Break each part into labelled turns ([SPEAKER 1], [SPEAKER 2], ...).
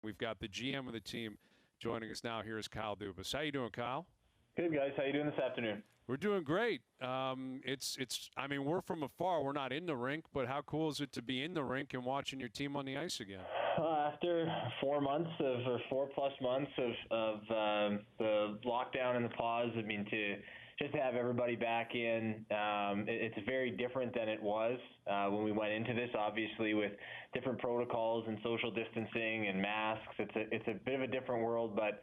[SPEAKER 1] We've got the GM of the team joining us now. Here's Kyle Dubas. How you doing, Kyle?
[SPEAKER 2] Good, guys. How you doing this afternoon?
[SPEAKER 1] We're doing great. I mean, we're from afar. We're not in the rink, but how cool is it to be in the rink and watching your team on the ice again?
[SPEAKER 2] After 4 months or 4+ months of the lockdown and the pause, I mean, to just have everybody back in, it's very different than it was when we went into this, obviously, with different protocols and social distancing and masks. It's a bit of a different world, but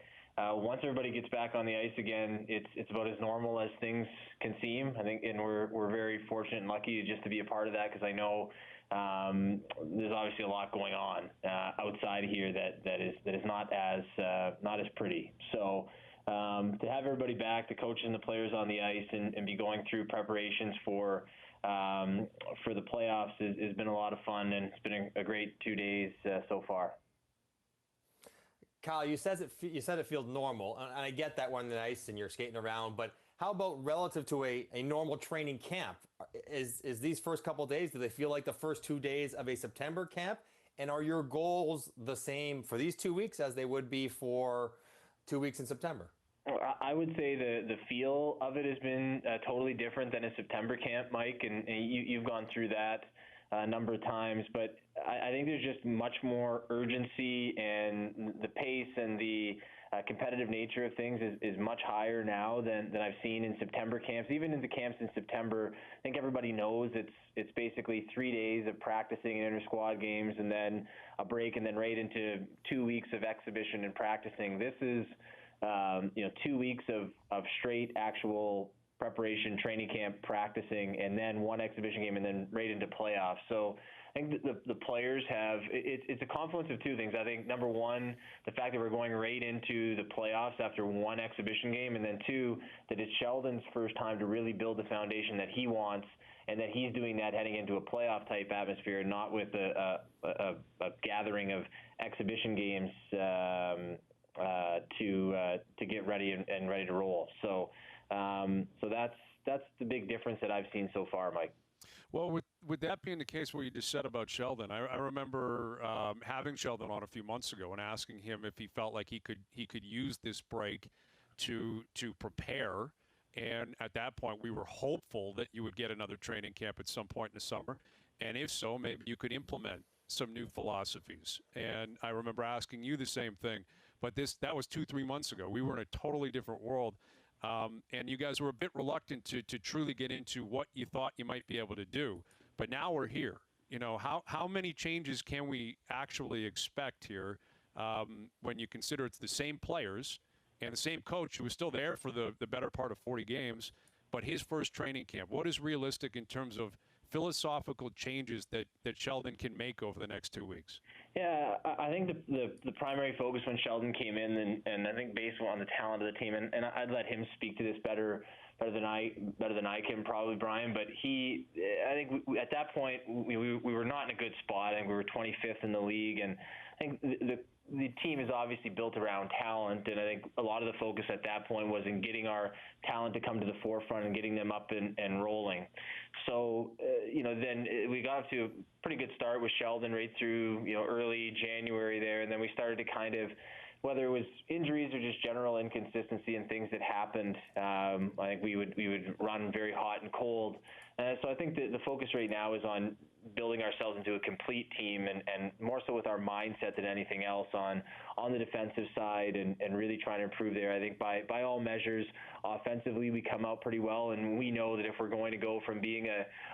[SPEAKER 2] once everybody gets back on the ice again, it's about as normal as things can seem. I think, and we're very fortunate and lucky just to be a part of that, because I know there's obviously a lot going on outside here that is not as pretty. So to have everybody back, the coaches and the players on the ice, and be going through preparations for the playoffs has been a lot of fun, and it's been a great 2 days so far.
[SPEAKER 3] Kyle, you said it feels normal, and I get that we're on the ice and you're skating around, but how about relative to a normal training camp? Is these first couple of days, do they feel like the first 2 days of a September camp? And are your goals the same for these 2 weeks as they would be for 2 weeks in September?
[SPEAKER 2] I would say the feel of it has been totally different than a September camp, Mike, and you've gone through that a number of times, but I think there's just much more urgency, and the pace and the competitive nature of things is much higher now than I've seen in September camps. Even in the camps in September, I think everybody knows it's basically 3 days of practicing in inter-squad games and then a break, and then right into 2 weeks of exhibition and practicing. This is 2 weeks of straight actual preparation, training camp, practicing, and then one exhibition game, and then right into playoffs. So I think the players have, it's a confluence of two things. I think, number one, the fact that we're going right into the playoffs after one exhibition game, and then two, that it's Sheldon's first time to really build the foundation that he wants, and that he's doing that heading into a playoff type atmosphere, not with a gathering of exhibition games to get ready and ready to roll. So that's the big difference that I've seen so far, Mike.
[SPEAKER 1] Well, with that being the case, what you just said about Sheldon, I remember having Sheldon on a few months ago and asking him if he felt like he could use this break to prepare. And at that point, we were hopeful that you would get another training camp at some point in the summer, and if so, maybe you could implement some new philosophies. And I remember asking you the same thing, but that was 2-3 months ago. We were in a totally different world. And you guys were a bit reluctant to truly get into what you thought you might be able to do. But now we're here. You know, how many changes can we actually expect here when you consider it's the same players and the same coach who was still there for the better part of 40 games, but his first training camp? What is realistic in terms of philosophical changes that Sheldon can make over the next 2 weeks?
[SPEAKER 2] Yeah, I think the primary focus when Sheldon came in, and I think based on the talent of the team, and I'd let him speak to this better than I can, probably, Bryan. But I think at that point we were not in a good spot. I think we were 25th in the league, and I think the team is obviously built around talent, and I think a lot of the focus at that point was in getting our talent to come to the forefront and getting them up and rolling. So, then we got off to a pretty good start with Sheldon right through, early January there, and then we started to kind of, whether it was injuries or just general inconsistency and things that happened, I think we would run very hot and cold. So I think the focus right now is on building ourselves into a complete team, and more so with our mindset than anything else on the defensive side, and really trying to improve there. I think by all measures, offensively, we come out pretty well, and we know that if we're going to go from being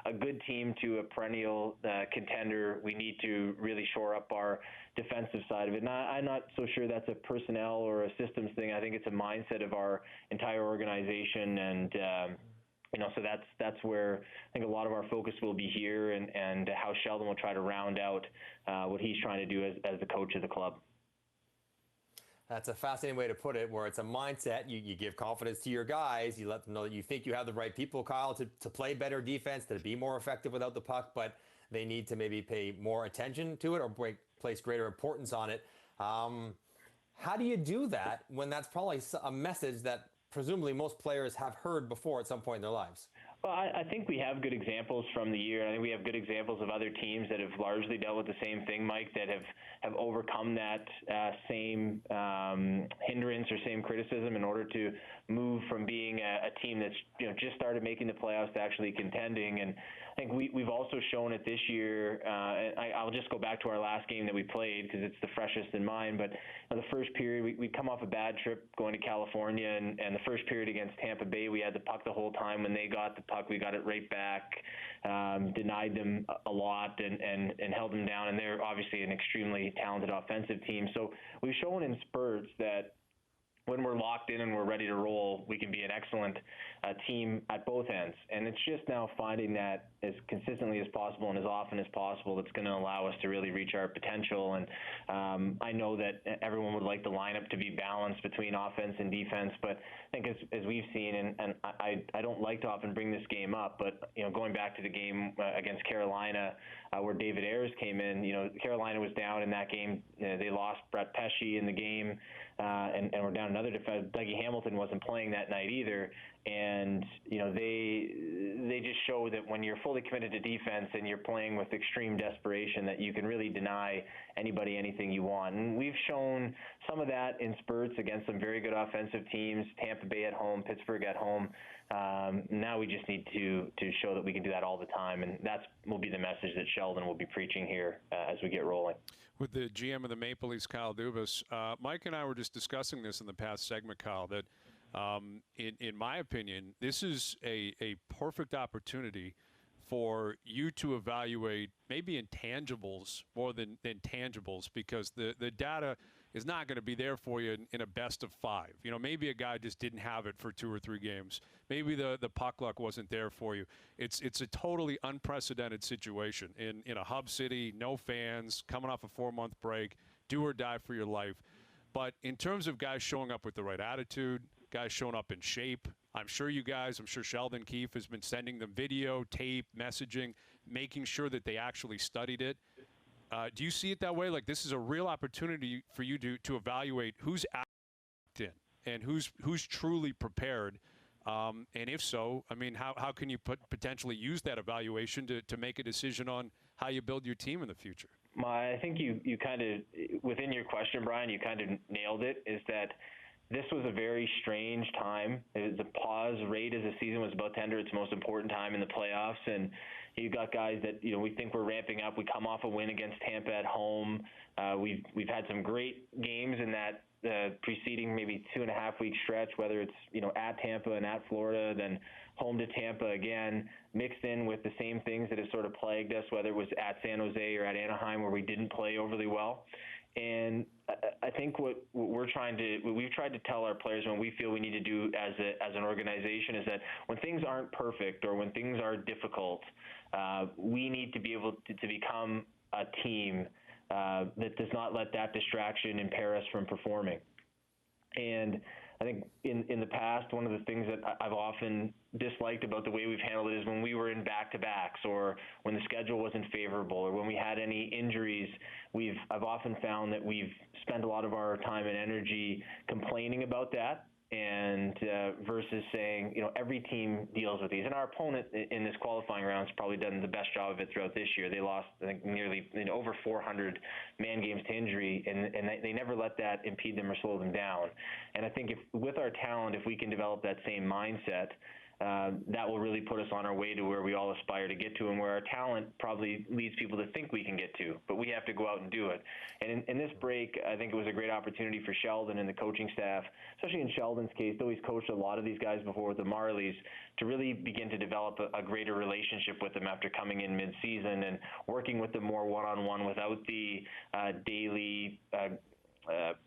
[SPEAKER 2] a good team to a perennial contender, we need to really shore up our defensive side of it. And I'm not so sure that's a personnel or a systems thing. I think it's a mindset of our entire organization, and so that's where I think a lot of our focus will be here, and how Sheldon will try to round out what he's trying to do as the coach of the club.
[SPEAKER 3] That's a fascinating way to put it, where it's a mindset. You give confidence to your guys. You let them know that you think you have the right people, Kyle, to play better defense, to be more effective without the puck, but they need to maybe pay more attention to it or place greater importance on it. How do you do that when that's probably a message that presumably most players have heard before at some point in their lives?
[SPEAKER 2] Well, I think we have good examples from the year. I think we have good examples of other teams that have largely dealt with the same thing, Mike, that have overcome that same hindrance or same criticism in order to move from being a team that's just started making the playoffs to actually contending. And I think we've also shown it this year. I'll just go back to our last game that we played because it's the freshest in mind. But the first period, we come off a bad trip going to California, and the first period against Tampa Bay, we had the puck the whole time. When they got the puck, we got it right back, denied them a lot, and held them down. And they're obviously an extremely talented offensive team. So we've shown in spurts that when we're locked in and we're ready to roll, we can be an excellent team at both ends. And it's just now finding that as consistently as possible and as often as possible that's going to allow us to really reach our potential. And I know that everyone would like the lineup to be balanced between offense and defense, but I think as we've seen, and I don't like to often bring this game up, but going back to the game against Carolina where David Ayres came in, Carolina was down in that game. They lost Brett Pesce in the game, and we're down another defense. Dougie Hamilton wasn't playing that night either. And they just show that when you're fully committed to defense and you're playing with extreme desperation, that you can really deny anybody anything you want. And we've shown some of that in spurts against some very good offensive teams, Tampa Bay at home, Pittsburgh at home. Now we just need to show that we can do that all the time, and that will be the message that Sheldon will be preaching here as we get rolling.
[SPEAKER 1] With the GM of the Maple Leafs, Kyle Dubas, Mike and I were just discussing this in the past segment, Kyle, that in my opinion, this is a perfect opportunity for you to evaluate maybe intangibles more than tangibles, because the data is not going to be there for you in a best of 5. Maybe a guy just didn't have it for 2 or 3 games. Maybe the puck luck wasn't there for you. It's a totally unprecedented situation in a hub city, no fans, coming off a 4-month break, do or die for your life. But in terms of guys showing up with the right attitude, guys showing up in shape, I'm sure Sheldon Keefe has been sending them video, tape, messaging, making sure that they actually studied it. Do you see it that way? Like, this is a real opportunity for you to evaluate who's in and who's truly prepared. And if so, I mean, how can you potentially use that evaluation to make a decision on how you build your team in the future?
[SPEAKER 2] I think you kind of, within your question, Bryan, you kind of nailed it, is that this was a very strange time. The pause right as the season was about to enter its most important time in the playoffs, and you got guys that we think we're ramping up. We come off a win against Tampa at home. We've had some great games in that preceding maybe 2.5 week stretch, whether it's at Tampa and at Florida, then home to Tampa again, mixed in with the same things that have sort of plagued us, whether it was at San Jose or at Anaheim where we didn't play overly well. And I think what we've tried to tell our players, when we feel we need to do as an organization, is that when things aren't perfect or when things are difficult, we need to be able to become a team that does not let that distraction impair us from performing. And I think in the past, one of the things that I've often disliked about the way we've handled it is when we were in back-to-backs, or when the schedule wasn't favorable, or when we had any injuries. I've often found that we've spent a lot of our time and energy complaining about that, and versus saying, every team deals with these. And our opponent in this qualifying round has probably done the best job of it throughout this year. They lost, I think, nearly over 400 man games to injury, and they never let that impede them or slow them down. And I think with our talent, if we can develop that same mindset, that will really put us on our way to where we all aspire to get to, and where our talent probably leads people to think we can get to, but we have to go out and do it. And in this break, I think it was a great opportunity for Sheldon and the coaching staff, especially in Sheldon's case, though he's coached a lot of these guys before with the Marlies, to really begin to develop a greater relationship with them after coming in mid-season and working with them more one-on-one without the daily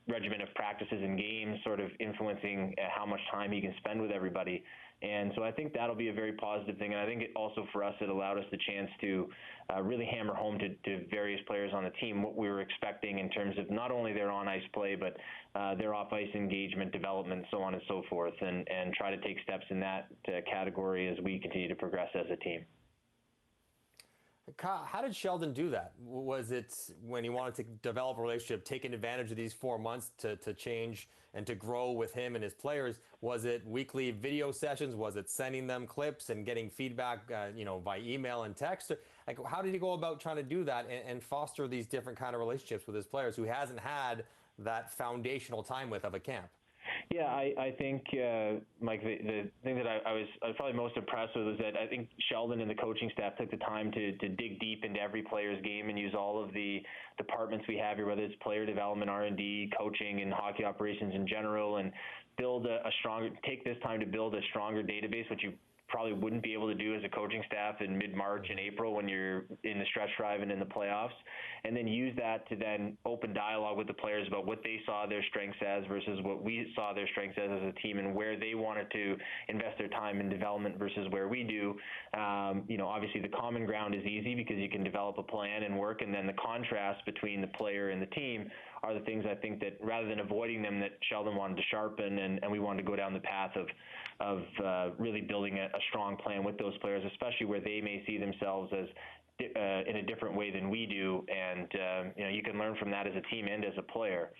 [SPEAKER 2] regimen of practices and games sort of influencing how much time he can spend with everybody. And so I think that'll be a very positive thing. And I think for us, it allowed us the chance to really hammer home to various players on the team what we were expecting in terms of not only their on-ice play, but their off-ice engagement, development, so on and so forth, and try to take steps in that category as we continue to progress as a team.
[SPEAKER 3] How did Sheldon do that? Was it when he wanted to develop a relationship, taking advantage of these 4 months to change and to grow with him and his players? Was it weekly video sessions? Was it sending them clips and getting feedback, by email and text? Like, how did he go about trying to do that and foster these different kind of relationships with his players who hasn't had that foundational time with of a camp?
[SPEAKER 2] Yeah, I think, Mike, the thing that I was probably most impressed with was that I think Sheldon and the coaching staff took the time to dig deep into every player's game and use all of the departments we have here, whether it's player development, R&D, coaching, and hockey operations in general, and take this time to build a stronger database, which you probably wouldn't be able to do as a coaching staff in mid-March and April when you're in the stretch drive and in the playoffs, and then use that to then open dialogue with the players about what they saw their strengths as versus what we saw their strengths as a team, and where they wanted to invest their time in development versus where we do. Obviously the common ground is easy because you can develop a plan and work, and then the contrast between the player and the team are the things I think that, rather than avoiding them, that Sheldon wanted to sharpen, and we wanted to go down the path of really building a strong plan with those players, especially where they may see themselves as in a different way than we do, and you can learn from that as a team and as a player.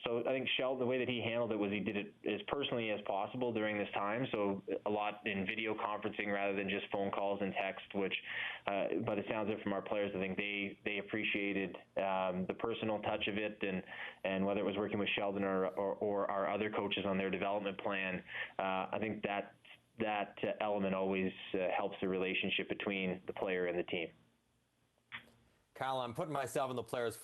[SPEAKER 2] So I think Sheldon, the way that he handled it was he did it as personally as possible during this time. So a lot in video conferencing rather than just phone calls and text, which, by the sounds of it from our players, I think they appreciated the personal touch of it, and whether it was working with Sheldon or our other coaches on their development plan, I think that element always helps the relationship between the player and the team.
[SPEAKER 3] Kyle, I'm putting myself in the players'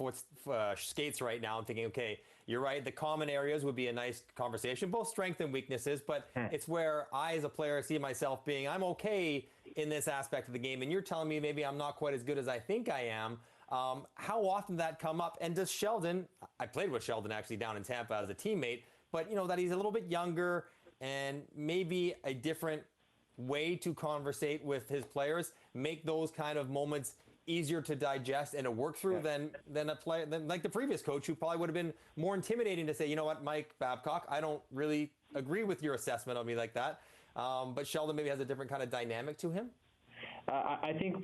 [SPEAKER 3] skates right now. I'm thinking, okay, you're right. The common areas would be a nice conversation, both strengths and weaknesses, but it's where I, as a player, see myself being, I'm okay in this aspect of the game, and you're telling me maybe I'm not quite as good as I think I am. How often that come up? And does Sheldon, I played with Sheldon actually down in Tampa as a teammate, but that he's a little bit younger and maybe a different way to conversate with his players, make those kind of moments easier to digest and to work through than like the previous coach, who probably would have been more intimidating to say, you know what, Mike Babcock, I don't really agree with your assessment of me like that. But Sheldon maybe has a different kind of dynamic to him.
[SPEAKER 2] I think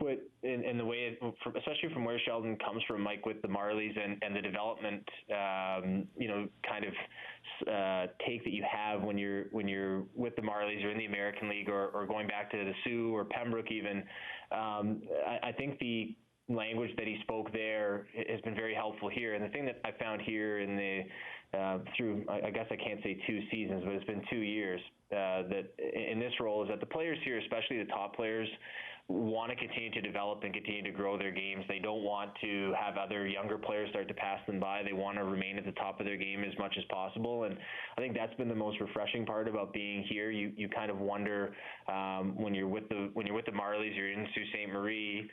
[SPEAKER 2] in the way, especially from where Sheldon comes from, Mike, with the Marlies and the development, kind of take that you have when you're with the Marlies or in the American League or going back to the Sioux or Pembroke even. I think the language that he spoke there has been very helpful here. And the thing that I found here in through, I guess I can't say 2 seasons, but it's been 2 years that in this role, is that the players here, especially the top players, want to continue to develop and continue to grow their games. They don't want to have other younger players start to pass them by. They want to remain at the top of their game as much as possible. And I think that's been the most refreshing part about being here. You kind of wonder when you're with the Marlies, you're in Sault Ste. Marie,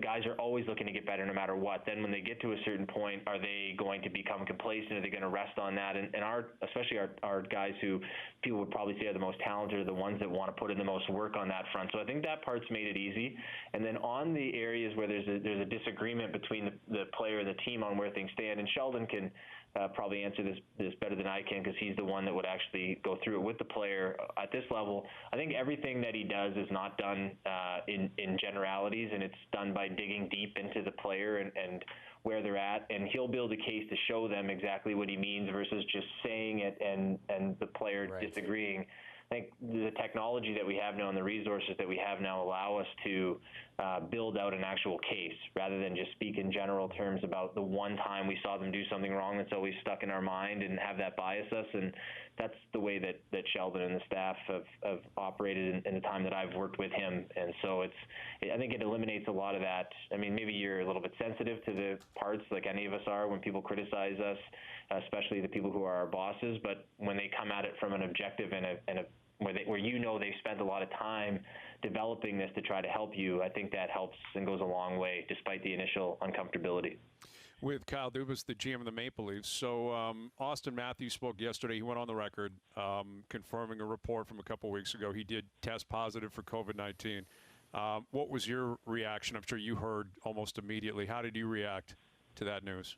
[SPEAKER 2] guys are always looking to get better no matter what. Then when they get to a certain point, are they going to become complacent? Are they going to rest on that? And especially our guys who people would probably say are the most talented are the ones that want to put in the most work on that front. So I think that part's made it easy. And then on the areas where there's a disagreement between the player and the team on where things stand, and Sheldon can probably answer this better than I can because he's the one that would actually go through it with the player at this level. I think everything that he does is not done in generalities, and it's done by digging deep into the player and where they're at, and he'll build a case to show them exactly what he means versus just saying it and the player disagreeing. I think the technology that we have now and the resources that we have now allow us to build out an actual case rather than just speak in general terms about the one time we saw them do something wrong that's always stuck in our mind and have that bias us. And that's the way that Sheldon and the staff have operated in the time that I've worked with him. And so I think it eliminates a lot of that. I mean, maybe you're a little bit sensitive to the parts like any of us are when people criticize us, especially the people who are our bosses. But when they come at it from an objective and where they've spent a lot of time developing this to try to help you, I think that helps and goes a long way despite the initial uncomfortability.
[SPEAKER 1] With Kyle Dubas, the GM of the Maple Leafs. So Austin Matthews spoke yesterday. He went on the record confirming a report from a couple weeks ago. He did test positive for COVID-19. What was your reaction? I'm sure you heard almost immediately. How did you react to that news?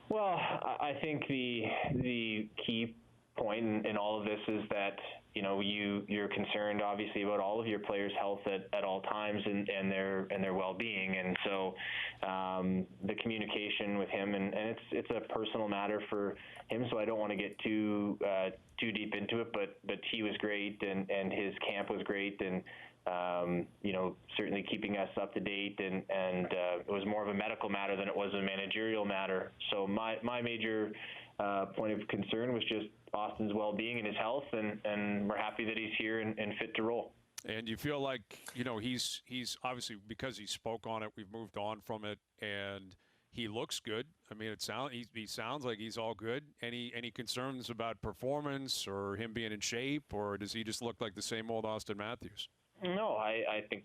[SPEAKER 2] Well, I think the key point in all of this is that you're concerned obviously about all of your players' health at all times and their well-being, and so the communication with him, and it's a personal matter for him, so I don't want to get too deep into it, but he was great, and his camp was great, and certainly keeping us up to date, and it was more of a medical matter than it was a managerial matter. So my major point of concern was just Austin's well-being and his health, and we're happy that he's here and fit to roll.
[SPEAKER 1] And you feel like, he's obviously, because he spoke on it, we've moved on from it, and he looks good. I mean, he sounds like he's all good. Any concerns about performance or him being in shape, or does he just look like the same old Austin Matthews?
[SPEAKER 2] No, I think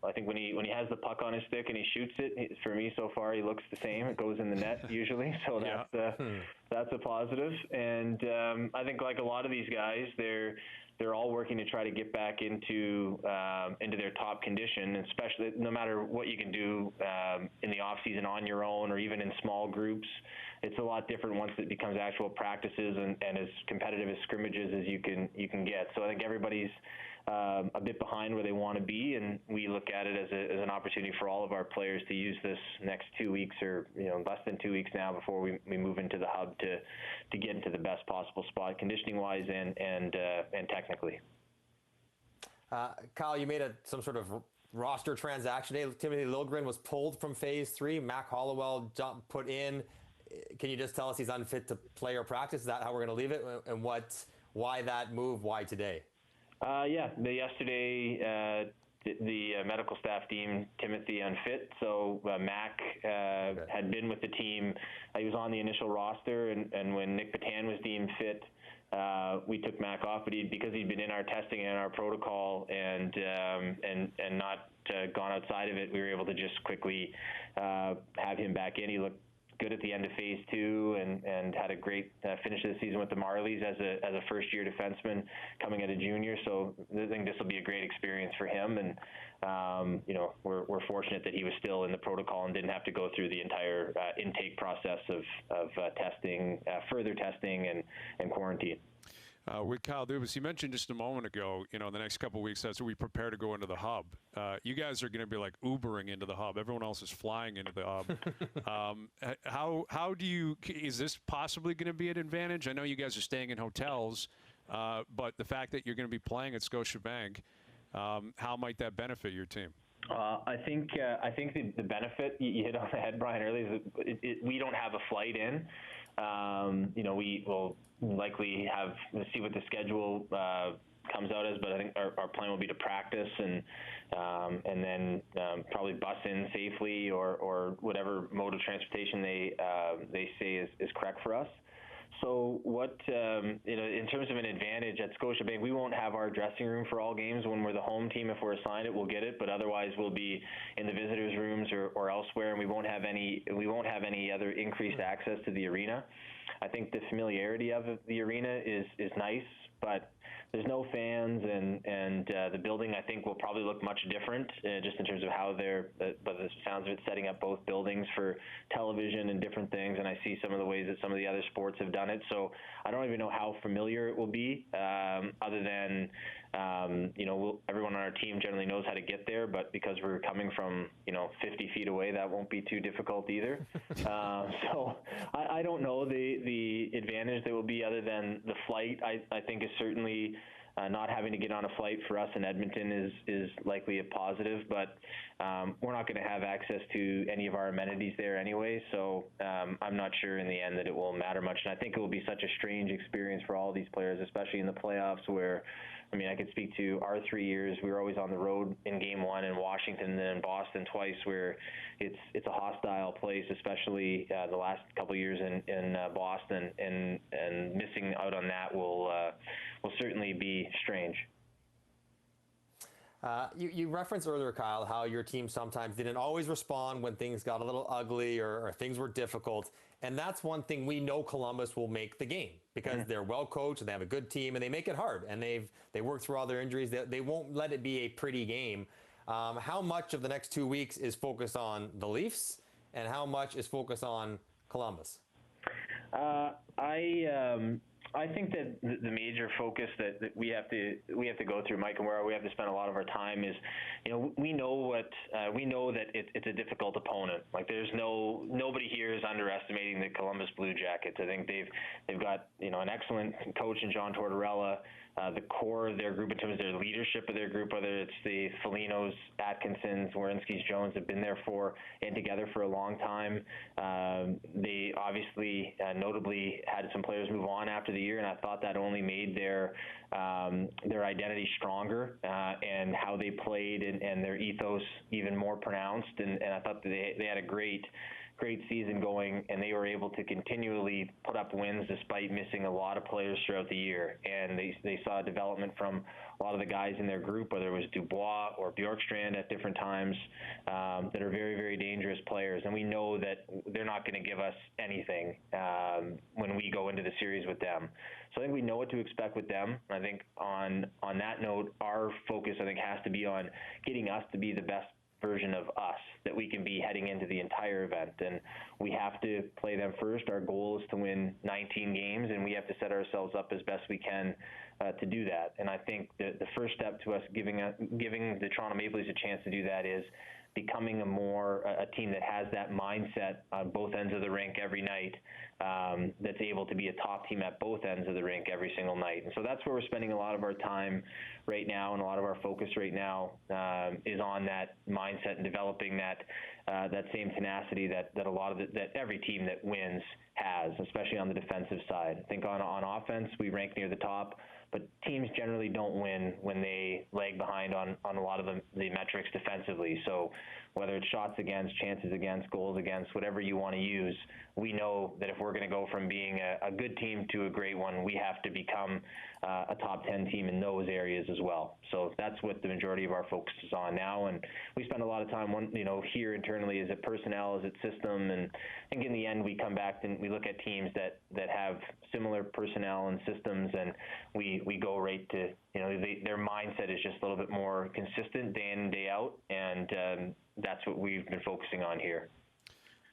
[SPEAKER 2] I think when he has the puck on his stick and he shoots it, for me so far he looks the same. It goes in the net usually, so that's a positive. And I think like a lot of these guys, they're all working to try to get back into their top condition, especially no matter what you can do in the off season on your own or even in small groups. It's a lot different once it becomes actual practices and as competitive as scrimmages as you can get. So I think everybody's a bit behind where they want to be, and we look at it as an opportunity for all of our players to use this next 2 weeks, or less than 2 weeks now, before we move into the hub to get into the best possible spot, conditioning wise and technically.
[SPEAKER 3] Kyle, you made some sort of roster transaction today. Timothy Liljegren was pulled from Phase 3. Mac Hollowell put in. Can you just tell us he's unfit to play or practice? Is that how we're going to leave it? And why that move? Why today?
[SPEAKER 2] Yesterday, the medical staff deemed Timothy unfit. So Mac had been with the team. He was on the initial roster, and when Nick Patan was deemed fit, we took Mac off. But because he'd been in our testing and our protocol and not gone outside of it, we were able to just quickly have him back in. He looked good at the end of Phase 2 and had a great finish of the season with the Marlies as a first-year defenseman coming out of junior. So I think this will be a great experience for him, and we're fortunate that he was still in the protocol and didn't have to go through the entire intake process of testing, further testing, and quarantine.
[SPEAKER 1] With Kyle Dubas, you mentioned just a moment ago, the next couple of weeks as we prepare to go into the hub, you guys are going to be like Ubering into the hub. Everyone else is flying into the hub. How do you, is this possibly going to be an advantage? I know you guys are staying in hotels, but the fact that you're going to be playing at Scotiabank, how might that benefit your team?
[SPEAKER 2] I think the benefit, you hit on the head, Bryan, earlier, is we don't have a flight in. We will likely see what the schedule comes out as, but I think our plan will be to practice and then probably bus in safely or whatever mode of transportation they say is correct for us. So in terms of an advantage at Scotiabank, we won't have our dressing room for all games. When we're the home team, if we're assigned it, we'll get it. But otherwise, we'll be in the visitors' rooms or elsewhere, and we won't have any other increased access to the arena. I think the familiarity of the arena is nice, but there's no fans, and the building, I think, will probably look much different, just in terms of how by the sounds of it, setting up both buildings for television and different things, and I see some of the ways that some of the other sports have done it, so I don't even know how familiar it will be, other than, everyone on our team generally knows how to get there, but because we're coming from, 50 feet away, that won't be too difficult either. So I don't know the advantage that will be other than the flight. I think is certainly not having to get on a flight for us in Edmonton is likely a positive, but we're not going to have access to any of our amenities there anyway, so I'm not sure in the end that it will matter much, and I think it will be such a strange experience for all these players, especially in the playoffs where, I could speak to our 3 years. We were always on the road in Game 1 in Washington and then in Boston twice, where it's a hostile place, especially the last couple of years in Boston, and missing out on that will certainly be strange.
[SPEAKER 3] You referenced earlier, Kyle, how your team sometimes didn't always respond when things got a little ugly or things were difficult. And that's one thing we know Columbus will make the game, because they're well coached and they have a good team and they make it hard, and they work through all their injuries. They won't let it be a pretty game. How much of the next 2 weeks is focused on the Leafs, and how much is focused on Columbus?
[SPEAKER 2] I think that the major focus that we have to go through, Mike, and where we have to spend a lot of our time is, we know that it's a difficult opponent. Like nobody here is underestimating the Columbus Blue Jackets. I think they've got an excellent coach in John Tortorella. The core of their group, in terms of their leadership of their group, whether it's the Folignos, Atkinsons, Werenskis, Jones, have been there together for a long time. They obviously, notably, had some players move on after the year, and I thought that only made their identity stronger and how they played and their ethos even more pronounced. And I thought that they had a great season going, and they were able to continually put up wins despite missing a lot of players throughout the year. And they saw development from a lot of the guys in their group, whether it was Dubois or Bjorkstrand at different times, that are very, very dangerous players. And we know that they're not going to give us anything when we go into the series with them. So I think we know what to expect with them. I think on that note, our focus, I think, has to be on getting us to be the best version of us that we can be heading into the entire event. And we have to play them first. Our goal is to win 19 games, and we have to set ourselves up as best we can to do that. And I think the first step to us giving the Toronto Maple Leafs a chance to do that is becoming a team that has that mindset on both ends of the rink every night, that's able to be a top team at both ends of the rink every single night. And so that's where we're spending a lot of our time right now, and a lot of our focus right now is on that mindset and developing that same tenacity that every team that wins has, especially on the defensive side. I think on offense, we rank near the top, but teams generally don't win when they lag behind on a lot of the metrics defensively. So whether it's shots against, chances against, goals against, whatever you want to use, we know that if we're going to go from being a good team to a great one, we have to become a top 10 team in those areas as well. So that's what the majority of our focus is on now. And we spend a lot of time here internally. Is it personnel? Is it system? And I think in the end, we come back and we look at teams that have similar personnel and systems, and we go right to, their mindset is just a little bit more consistent day in and day out. And that's what we've been focusing on here.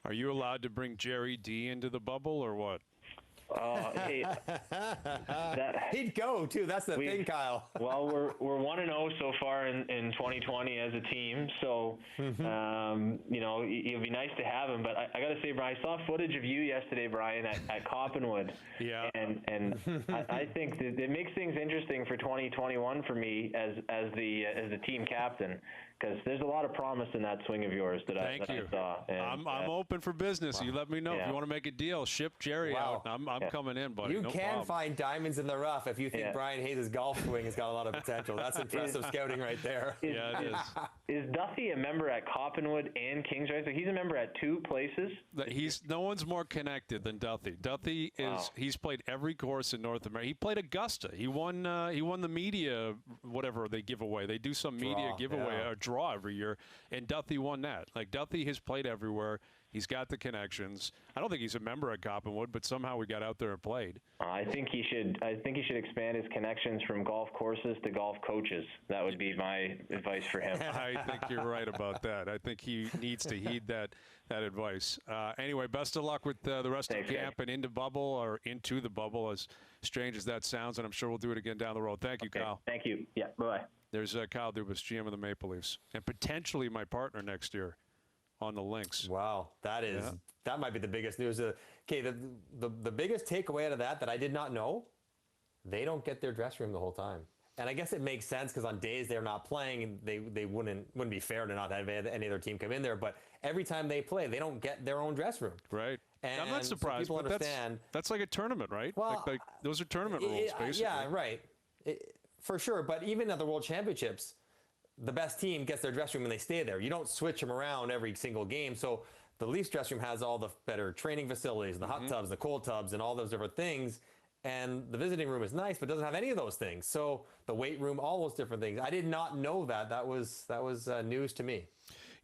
[SPEAKER 1] Are you allowed to bring Jerry D into the bubble or what?
[SPEAKER 2] Hey,
[SPEAKER 3] he'd go too. That's the thing, Kyle.
[SPEAKER 2] Well, we're 1-0 so far in 2020 as a team. So, it'd be nice to have him. But I got to say, Brian, I saw footage of you yesterday, Brian, at Coppenwood.
[SPEAKER 1] Yeah.
[SPEAKER 2] And I think that it makes things interesting for 2021 for me as the team captain, because there's a lot of promise in that swing of yours that I saw. And,
[SPEAKER 1] I'm open for business. You let me know if you want to make a deal. Ship Jerry out. I'm coming in, buddy.
[SPEAKER 3] You
[SPEAKER 1] no
[SPEAKER 3] can
[SPEAKER 1] problem.
[SPEAKER 3] Find diamonds in the rough if you think Brian Hayes' golf swing has got a lot of potential. That's impressive scouting right there.
[SPEAKER 1] Yeah, it is.
[SPEAKER 2] Is Duffy a member at Coppenwood and Kings, right? So he's a member at two places?
[SPEAKER 1] No one's more connected than Duffy. Duffy he's played every course in North America. He played Augusta. He won the media, whatever they give away. They do some media giveaway or draw every year, and Duffy won that. Like, Duffy has played everywhere. He's got the connections. I don't think he's a member at Coppenwood, but somehow we got out there and played.
[SPEAKER 2] I think he should expand his connections from golf courses to golf coaches. That would be my advice for him.
[SPEAKER 1] I think you're right about that. I think he needs to heed that advice. Anyway, best of luck with the rest of camp and into the bubble, as strange as that sounds, and I'm sure we'll do it again down the road. Thank you, Kyle.
[SPEAKER 2] Thank you. Yeah, bye-bye. There's
[SPEAKER 1] Kyle Dubas, GM of the Maple Leafs, and potentially my partner next year on the Lynx.
[SPEAKER 3] Wow, that might be the biggest news. Okay, the biggest takeaway out of that I did not know, they don't get their dressing room the whole time. And I guess it makes sense because on days they're not playing, they wouldn't be fair to not have any other team come in there. But every time they play, they don't get their own dressing room.
[SPEAKER 1] Right.
[SPEAKER 3] And
[SPEAKER 1] I'm not surprised.
[SPEAKER 3] So people understand.
[SPEAKER 1] That's like a tournament, right?
[SPEAKER 3] Well,
[SPEAKER 1] like those are tournament rules, basically.
[SPEAKER 3] Yeah, right. For sure. But even at the World Championships, the best team gets their dressing room and they stay there. You don't switch them around every single game. So the Leafs dressing room has all the better training facilities, the hot tubs, the cold tubs, and all those different things. And the visiting room is nice, but doesn't have any of those things. So the weight room, all those different things. I did not know that. That was news to me.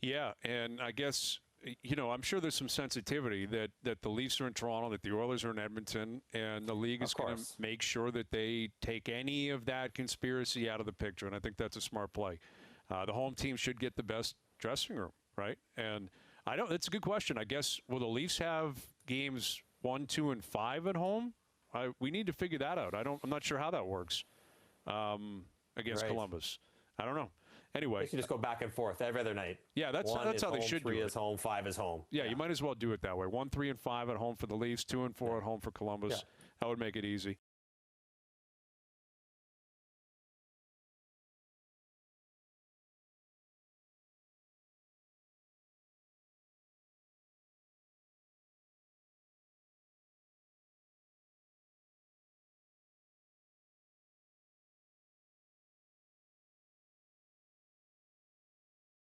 [SPEAKER 1] Yeah, and I guess, I'm sure there's some sensitivity that the Leafs are in Toronto, that the Oilers are in Edmonton, and the league is going to make sure that they take any of that conspiracy out of the picture. And I think that's a smart play. The home team should get the best dressing room, right? And that's a good question. I guess, will the Leafs have games 1, 2, and 5 at home? We need to figure that out. I'm not sure how that works against Columbus. I don't know. Anyway,
[SPEAKER 3] you just go back and forth every other night.
[SPEAKER 1] Yeah, that's how they should do it.
[SPEAKER 3] 3 is home, 5 is home.
[SPEAKER 1] Yeah, you might as well do it that way. 1, 3, and 5 at home for the Leafs, 2 and 4 at home for Columbus.
[SPEAKER 3] Yeah.
[SPEAKER 1] That would make it easy.